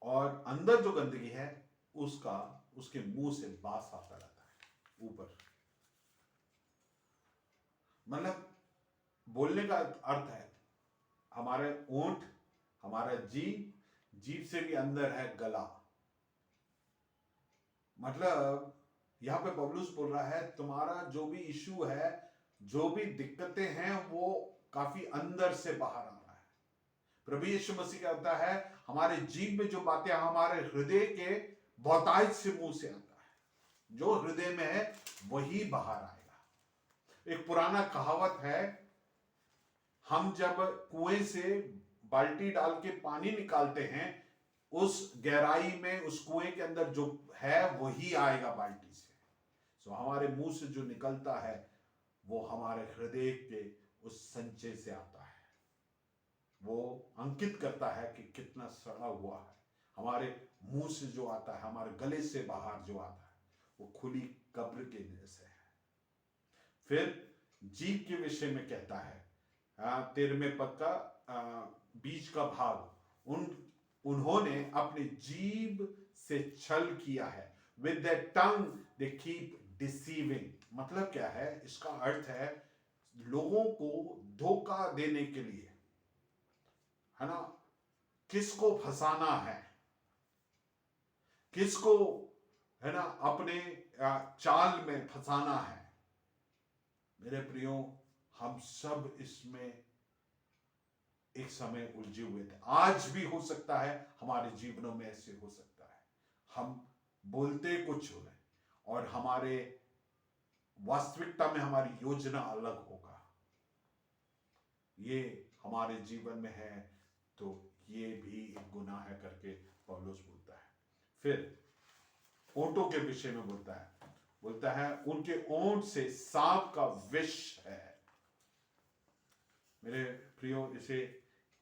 और अंदर जो गंदगी है उसके मुंह से बास आता रहता है ऊपर। मतलब बोलने का अर्थ है, हमारे ओंठ, हमारा जीभ से भी अंदर है गला। मतलब यहां पे पौलुस बोल रहा है, तुम्हारा जो भी इशू है, जो भी दिक्कतें हैं, वो काफी अंदर से बाहर आ रहा है। प्रभु यीशु मसीह का होता है, हमारे जीभ में जो बातें हमारे हृदय के बहुतायत से मुंह से आता है, जो हृदय में है वही बाहर आएगा। एक पुराना कहावत है, हम जब कुएं से बाल्टी डाल के पानी निकालते हैं, उस गहराई में, उस कुएं के अंदर जो है वही आएगा बाल्टी से। सो हमारे मुंह से जो निकलता है वो हमारे हृदय के उस संचय से आता है। वो अंकित करता है कि कितना सड़ा हुआ है। हमारे मुंह से जो आता है, हमारे गले से बाहर जो आता है, वो खुली कब्र के जैसे है। फिर जीभ के विषय में कहता है, 13वें पद का बीच का भाग, उन्होंने अपनी जीभ से छल किया है। With their tongue they keep deceiving। मतलब क्या है, इसका अर्थ है लोगों को धोखा देने के लिए, है ना, किसको फंसाना है। किसको है ना अपने चाल में फंसाना है। मेरे प्रियो, हम सब इसमें एक समय उलझे हुए थे। आज भी हो सकता है हमारे जीवनों में ऐसे हो सकता है। हम बोलते कुछ हो और हमारे वास्तविकता में हमारी योजना अलग होगा। ये हमारे जीवन में है तो ये भी एक गुनाह है करके पौलुस बोलता है। फिर ओंटों के विषय में बोलता है उनके ओंट से सांप का विष है। मेरे प्रियो, इसे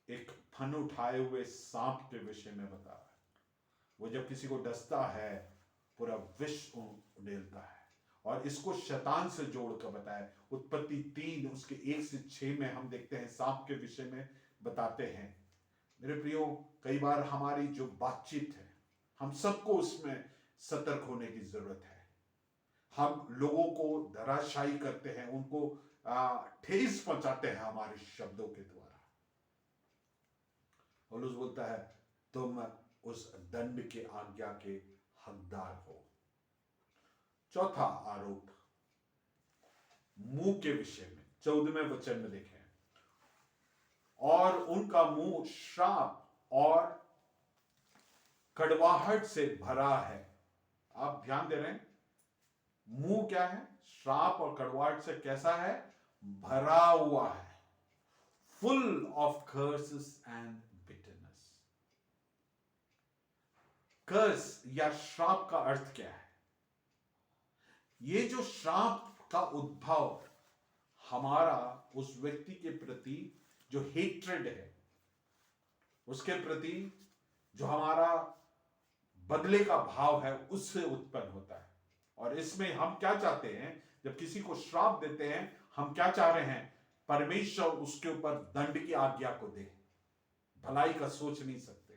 एक फन उठाए हुए सांप के विषय में बता रहा है। वो जब किसी को डसता है पूरा विष उड़ेलता है। और इसको शैतान से जोड़कर बताया। उत्पत्ति 3 उसके 1 से 6 में हम देखते हैं सांप के विषय में बताते हैं। मेरे प्रियो, कई बार हमारी जो बातचीत है, हम सबको उसमें सतर्क होने की जरूरत है। हम लोगों को धराशायी करते हैं, उनको ठेस पहुंचाते हैं हमारे शब्दों के द्वारा। पौलुस बोलता है तुम उस दंड के आज्ञा के हकदार हो। चौथा आरोप मुंह के विषय में 14वें वचन में देखें, और उनका मुंह श्राप और कड़वाहट से भरा है। आप ध्यान दे रहे हैं, मुंह क्या है? श्राप और कड़वाहट से कैसा है? भरा हुआ है। Full of curses and bitterness. Curse या श्राप का अर्थ क्या है? ये जो श्राप का उद्भव हमारा उस व्यक्ति के प्रति जो हेट्रेड है, उसके प्रति जो हमारा बदले का भाव है, उससे उत्पन्न होता है। और इसमें हम क्या चाहते हैं? जब किसी को श्राप देते हैं, हम क्या चाह रहे हैं? परमेश्वर उसके ऊपर दंड की आज्ञा को दे, भलाई का सोच नहीं सकते।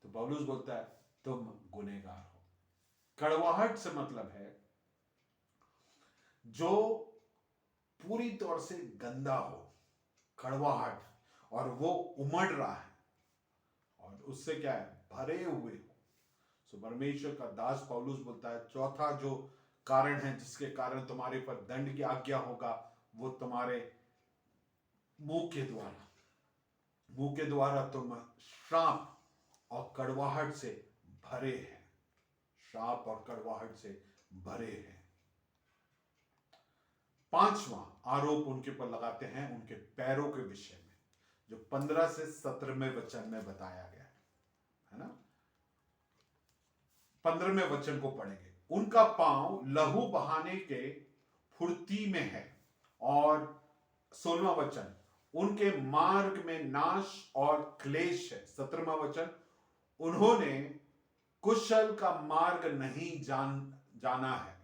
तो पौलुस बोलता है तुम गुनहगार हो। कड़वाहट से मतलब है जो पूरी तौर से गंदा हो, कड़वाहट, और वो उमड़ रहा है और उससे क्या है? भरे हुए हो। सो परमेश्वर का दास पौलुस बोलता है चौथा जो कारण है जिसके कारण तुम्हारे पर दंड की आज्ञा होगा, वो तुम्हारे मुंह के द्वारा तुम श्राप और कड़वाहट से भरे हैं। श्राप और कड़वाहट से भरे हैं। पांचवा आरोप उनके पर लगाते हैं उनके पैरों के विषय में, जो 15 से 17वें वचन में बताया गया है ना। 15वें वचन को पढ़ेंगे। उनका पांव लहू बहाने के फुर्ती में है। और 16वां वचन, उनके मार्ग में नाश और क्लेश है। 17वां वचन, उन्होंने कुशल का मार्ग नहीं जाना है।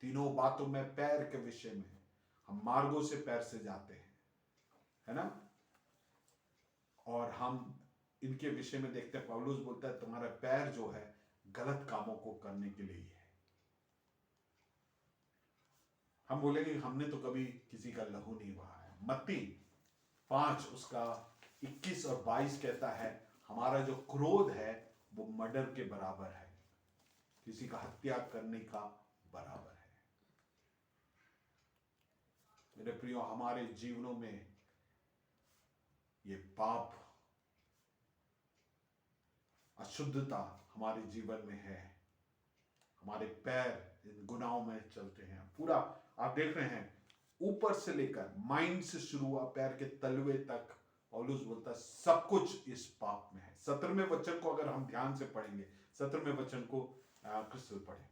तीनों बातों में पैर के विषय में, हम मार्गों से पैर से जाते हैं, है ना। और हम इनके विषय में देखते हैं, पौलुस बोलता है तुम्हारा पैर जो है गलत कामों को करने के लिए है। हम बोलेंगे हमने तो कभी किसी का लहू नहीं बहाया है। मत्ती 5 उसका 21 और 22 कहता है हमारा जो क्रोध है वो मर्डर के बराबर है, किसी का हत्या करने का बराबर है। मेरे प्रियो, हमारे जीवनों में ये पाप, अशुद्धता हमारे जीवन में है। हमारे पैर इन गुनाहों में चलते हैं। पूरा आप देख रहे हैं, ऊपर से लेकर माइंड से शुरू हुआ पैर के तलवे तक, पौलुस बोलता है सब कुछ इस पाप में है। 17वें वचन को अगर हम ध्यान से पढ़ेंगे, 17वें वचन को क्रिस्टल पढ़े।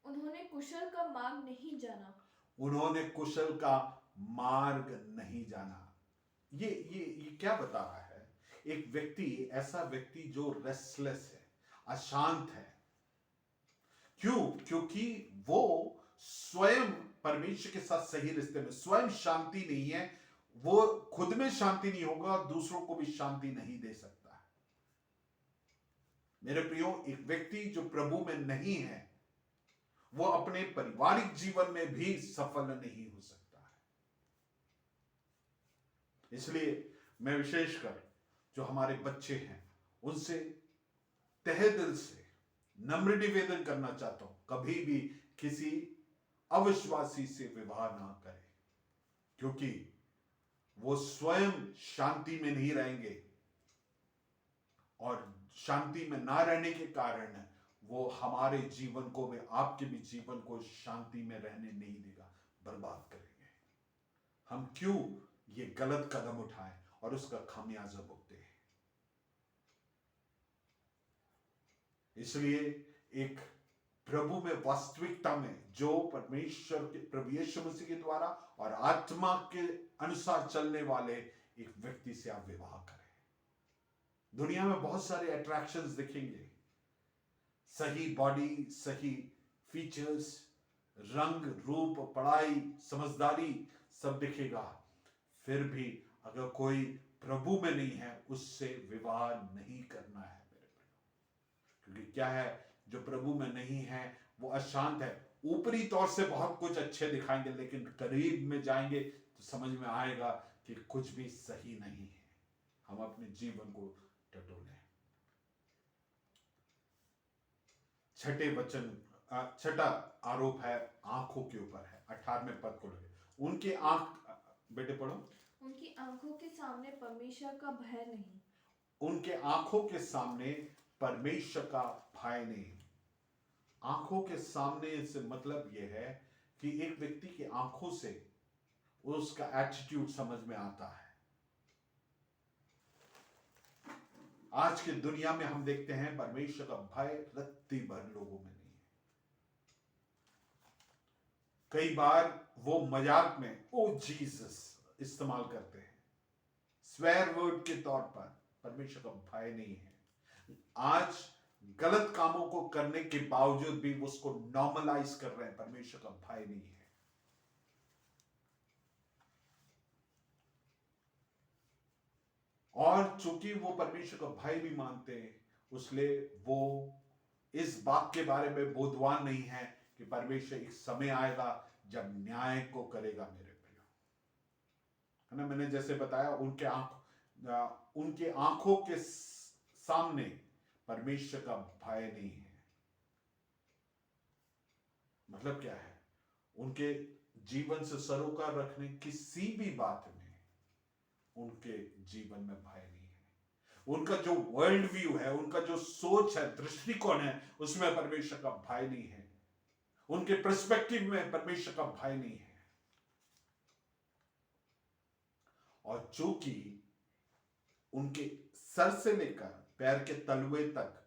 उन्होंने कुशल का मार्ग नहीं जाना। उन्होंने कुशल का मार्ग नहीं जाना। ये क्या बता रहा है? एक व्यक्ति, ऐसा व्यक्ति जो रेस्टलेस है, अशांत है। क्यों? क्योंकि वो स्वयं परमेश्वर के साथ सही रिश्ते में, स्वयं शांति नहीं है। वो खुद में शांति नहीं होगा, दूसरों को भी शांति नहीं दे सकता है। मेरे प्रियो, एक व्यक्ति जो प्रभु में नहीं है, वो अपने पारिवारिक जीवन में भी सफल नहीं हो सकता है। इसलिए मैं विशेषकर जो हमारे बच्चे हैं उनसे तहे दिल से नम्र निवेदन करना चाहता हूं, कभी भी किसी अविश्वासी से विवाह ना करें, क्योंकि वो स्वयं शांति में नहीं रहेंगे और शांति में ना रहने के कारण वो हमारे जीवन को भी, आपके भी जीवन को शांति में रहने नहीं देगा, बर्बाद करेंगे। हम क्यों ये गलत कदम उठाएं और उसका खामियाजा भुगते हैं। इसलिए एक प्रभु में वास्तविकता में जो परमेश्वर के प्रभु यीशु मसीह के द्वारा और आत्मा के अनुसार चलने वाले एक व्यक्ति से आप विवाह करें। दुनिया में बहुत सारे अट्रैक्शंस दिखेंगे, सही बॉडी, सही फीचर्स, रंग रूप, पढ़ाई, समझदारी सब दिखेगा, फिर भी अगर कोई प्रभु में नहीं है उससे विवाह नहीं करना है मेरे प्रियो। क्योंकि क्या है, जो प्रभु में नहीं है वो अशांत है। ऊपरी तौर से बहुत कुछ अच्छे दिखाएंगे, लेकिन करीब में जाएंगे तो समझ में आएगा कि कुछ भी सही नहीं है। हम अपने जीवन को टटोलें। छठा आरोप है आंखों के ऊपर है। 18वें पद को लगे, उनकी आंख, बेटे पढ़ो। उनकी आंखों के सामने परमेश्वर का भय नहीं। उनके आंखों के सामने परमेश्वर का भय नहीं। आंखों के सामने से मतलब यह है कि एक व्यक्ति की आंखों से उसका एटीट्यूड समझ में आता है। आज के दुनिया में हम देखते हैं परमेश्वर का भय रत्ती भर लोगों में नहीं है। कई बार वो मजाक में ओ जीसस इस्तेमाल करते हैं, स्वेयर वर्ड के तौर पर। परमेश्वर का भय नहीं है। आज गलत कामों को करने के बावजूद भी उसको नॉर्मलाइज कर रहे हैं। परमेश्वर का भय नहीं है। और चूंकि वो परमेश्वर का भय भी मानते हैं, इसलिए वो इस बात के बारे में बोधवान नहीं है कि परमेश्वर एक समय आएगा जब न्याय को करेगा। मेरे प्रियो, है ना, मैंने जैसे बताया उनके आंखों के सामने परमेश्वर का भय नहीं है। मतलब क्या है, उनके जीवन से सरोकार रखने किसी भी बात में उनके जीवन में भय नहीं है। उनका जो वर्ल्ड व्यू है, उनका जो सोच है, दृष्टिकोण है, उसमें परमेश्वर का भय नहीं है। उनके पर्सपेक्टिव में परमेश्वर का भय नहीं है। और चूंकि उनके सर से लेकर पैर के तलवे तक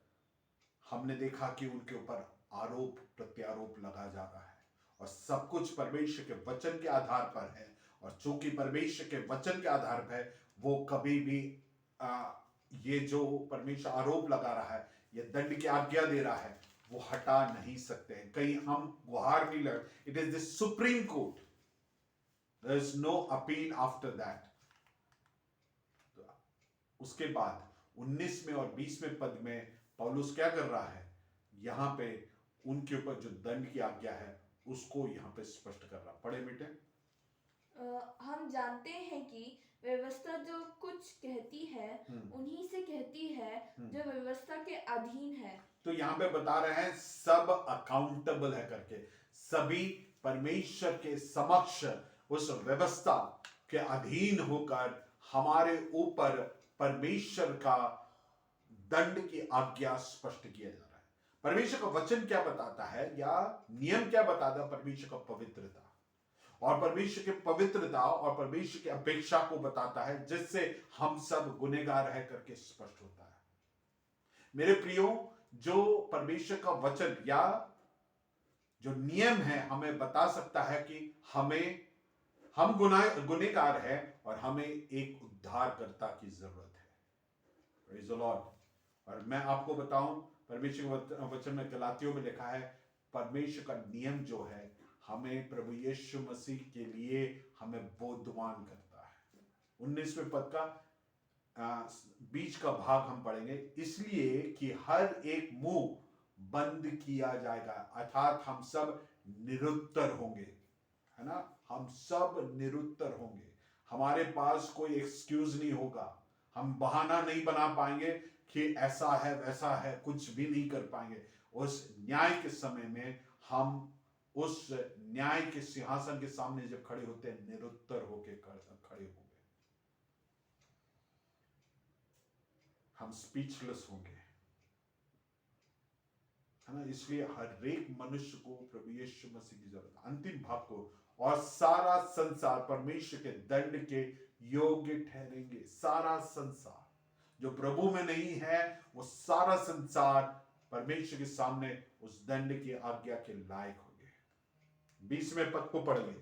हमने देखा कि उनके ऊपर आरोप प्रत्यारोप लगा जा रहा है, और सब कुछ परमेश्वर के वचन के आधार पर है। और चूंकि परमेश्वर के वचन के आधार पर है, वो कभी भी ये जो परमेश्वर आरोप लगा रहा है, ये दंड की आज्ञा दे रहा है, वो हटा नहीं सकते हैं। कहीं हम गुहार नहीं लड़, it is the supreme court, there is no appeal after that. उसके बाद 19वें और 20वें पद में पौलुस क्या कर रहा है, यहां पे उनके ऊपर जो दंड की आज्ञा है उसको यहां पे स्पष्ट कर रहा। पढ़े बेटे। हम जानते हैं कि व्यवस्था जो कुछ कहती है उन्हीं से कहती है जो व्यवस्था के अधीन है। तो यहाँ पे बता रहे हैं सब अकाउंटेबल है करके, सभी परमेश्वर के समक्ष उस व्यवस्था के अधीन होकर हमारे ऊपर परमेश्वर का दंड की आज्ञा स्पष्ट किया जा रहा है। परमेश्वर का वचन क्या बताता है या नियम क्या बताता है? परमेश्वर का पवित्रता, और परमेश्वर की पवित्रता और परमेश्वर की अपेक्षा को बताता है, जिससे हम सब गुनहगार है करके स्पष्ट होता है। मेरे प्रियो, जो परमेश्वर का वचन या जो नियम है हमें बता सकता है कि हम गुनहगार है और हमें एक उद्धारकर्ता की जरूरत है। Praise the Lord. और मैं आपको बताऊं, परमेश्वर के वचन में गलातियों में लिखा है, परमेश्वर का नियम जो है हमें प्रभु यीशु मसीह के लिए हमें बोधवान करता है। 19वें पद का बीच का भाग हम पढ़ेंगे, इसलिए कि हर एक मुंह बंद किया जाएगा, अर्थात हम सब निरुत्तर होंगे, है ना, हम सब निरुत्तर होंगे। हमारे पास कोई एक्सक्यूज नहीं होगा, हम बहाना नहीं बना पाएंगे कि ऐसा है वैसा है, कुछ भी नहीं कर पाएंगे। उस न्याय के समय में हम उस न्याय के सिंहासन के सामने जब खड़े होते हैं, निरुत्तर होके खड़े हो गए, हम स्पीचलेस होंगे, है ना। इसलिए हर एक मनुष्य को प्रभु यीशु मसीह की जरूरत है। अंतिम भाग को, और सारा संसार परमेश्वर के दंड के योग्य ठहरेंगे। सारा संसार जो प्रभु में नहीं है, वो सारा संसार परमेश्वर के सामने उस दंड की आज्ञा के लायक होंगे। 20वें पद को पढ़ेंगे,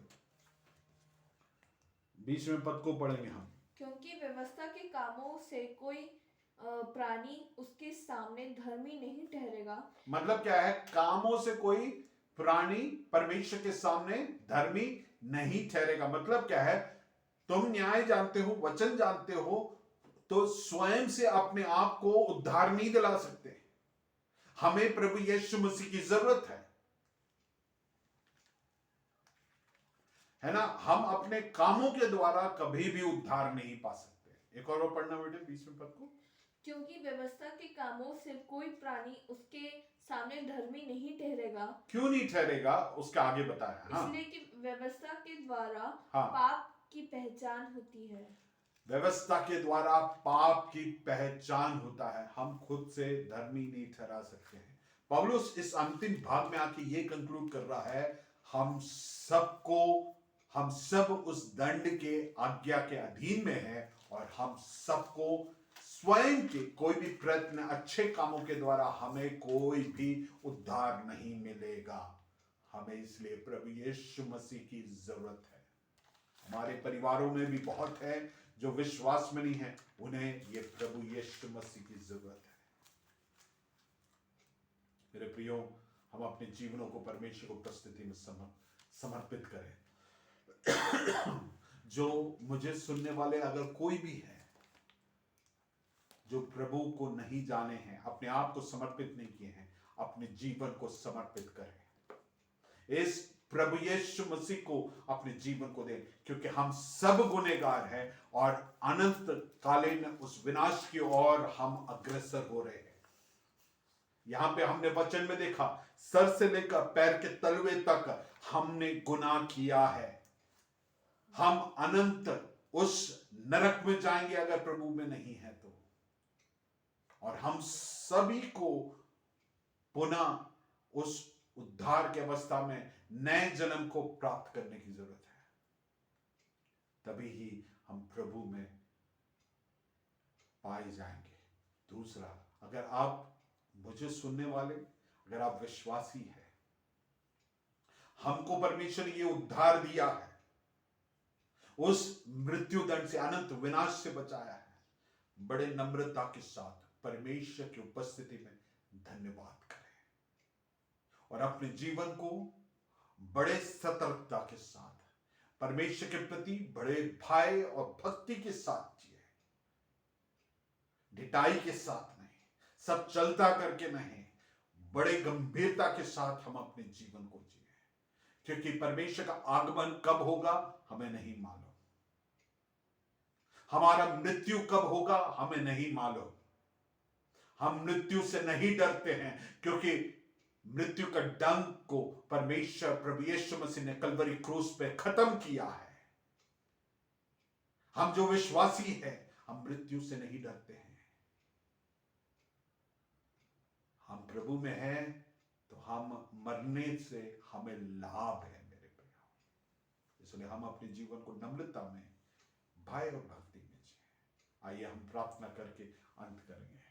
20वें पद को पढ़ेंगे हम। क्योंकि व्यवस्था के कामों से कोई प्राणी उसके सामने धर्मी नहीं ठहरेगा। मतलब क्या है? कामों से कोई प्राणी परमेश्वर के सामने धर्मी नहीं ठहरेगा। मतलब क्या है? तुम न्याय जानते हो, वचन जानते हो, तो स्वयं से अपने आप को उद्धार नहीं दिला सकते। हमें प्रभु यीशु मसीह की जरूरत है ना। हम अपने कामों के द्वारा कभी भी उद्धार नहीं पा सकते। एक और पढ़ना बेटे 20वें पद को। क्योंकि व्यवस्था के कामों से कोई प्राणी उसके सामने धर्मी नहीं ठहरेगा। क्यों नहीं ठहरेगा? उसका आगे बताया। हाँ? इसलिए कि व्यवस्था के द्वारा हाँ, पाप की पहचान होती है। व्यवस्था के द्वारा पाप की पहचान होता है। हम खुद से धर्मी नहीं ठहरा सकते हैं। पौलुस इस अंतिम भाग में आके ये कंक्लूड कर रहा है, हम सब उस दंड के आज्ञा के अधीन में हैं, और हम सबको स्वयं के कोई भी प्रयत्न, अच्छे कामों के द्वारा हमें कोई भी उद्धार नहीं मिलेगा। हमें इसलिए प्रभु यीशु मसीह की जरूरत है। हमारे परिवारों में भी बहुत है जो विश्वास में नहीं है, उन्हें ये प्रभु यीशु मसीह की जरूरत है। मेरे प्रियो, हम अपने जीवनों को परमेश्वर को उपस्थिति में समर्पित करें। जो मुझे सुनने वाले अगर कोई भी है जो प्रभु को नहीं जाने हैं, अपने आप को समर्पित नहीं किए हैं, अपने जीवन को समर्पित करें। इस प्रभु यीशु मसीह को अपने जीवन को दें, क्योंकि हम सब गुनहगार हैं और अनंत कालीन उस विनाश की ओर हम अग्रसर हो रहे हैं। यहां पे हमने वचन में देखा, सर से लेकर पैर के तलवे तक हमने गुनाह किया है। हम अनंत उस नरक में जाएंगे अगर प्रभु में नहीं है तो। और हम सभी को पुनः उस उद्धार की अवस्था में नए जन्म को प्राप्त करने की जरूरत है। तभी ही हम प्रभु में पाए जाएंगे। दूसरा, अगर आप मुझे सुनने वाले, अगर आप विश्वासी हैं, हमको परमेश्वर ने ये उद्धार दिया है, उस मृत्यु दंड से, अनंत विनाश से बचाया है, बड़े नम्रता के साथ परमेश्वर की उपस्थिति में धन्यवाद करें और अपने जीवन को बड़े सतर्कता के साथ परमेश्वर के प्रति बड़े भय और भक्ति के साथ जिए। ढिठाई के साथ नहीं, सब चलता करके नहीं, बड़े गंभीरता के साथ हम अपने जीवन को जिए, क्योंकि परमेश्वर का आगमन कब होगा हमें नहीं मालूम। हमारा मृत्यु कब होगा हमें नहीं मालूम। हम मृत्यु से नहीं डरते हैं, क्योंकि मृत्यु का डंक को परमेश्वर प्रभु यीशु मसीह ने कलवरी क्रूस पे खत्म किया है। हम जो विश्वासी हैं, हम मृत्यु से नहीं डरते हैं। हम प्रभु में हैं तो हम मरने से हमें लाभ है मेरे प्रिय। इसलिए हम अपने जीवन को नम्रता में, भय और भक्ति में जिए। आइए हम प्रार्थना करके अंत करेंगे।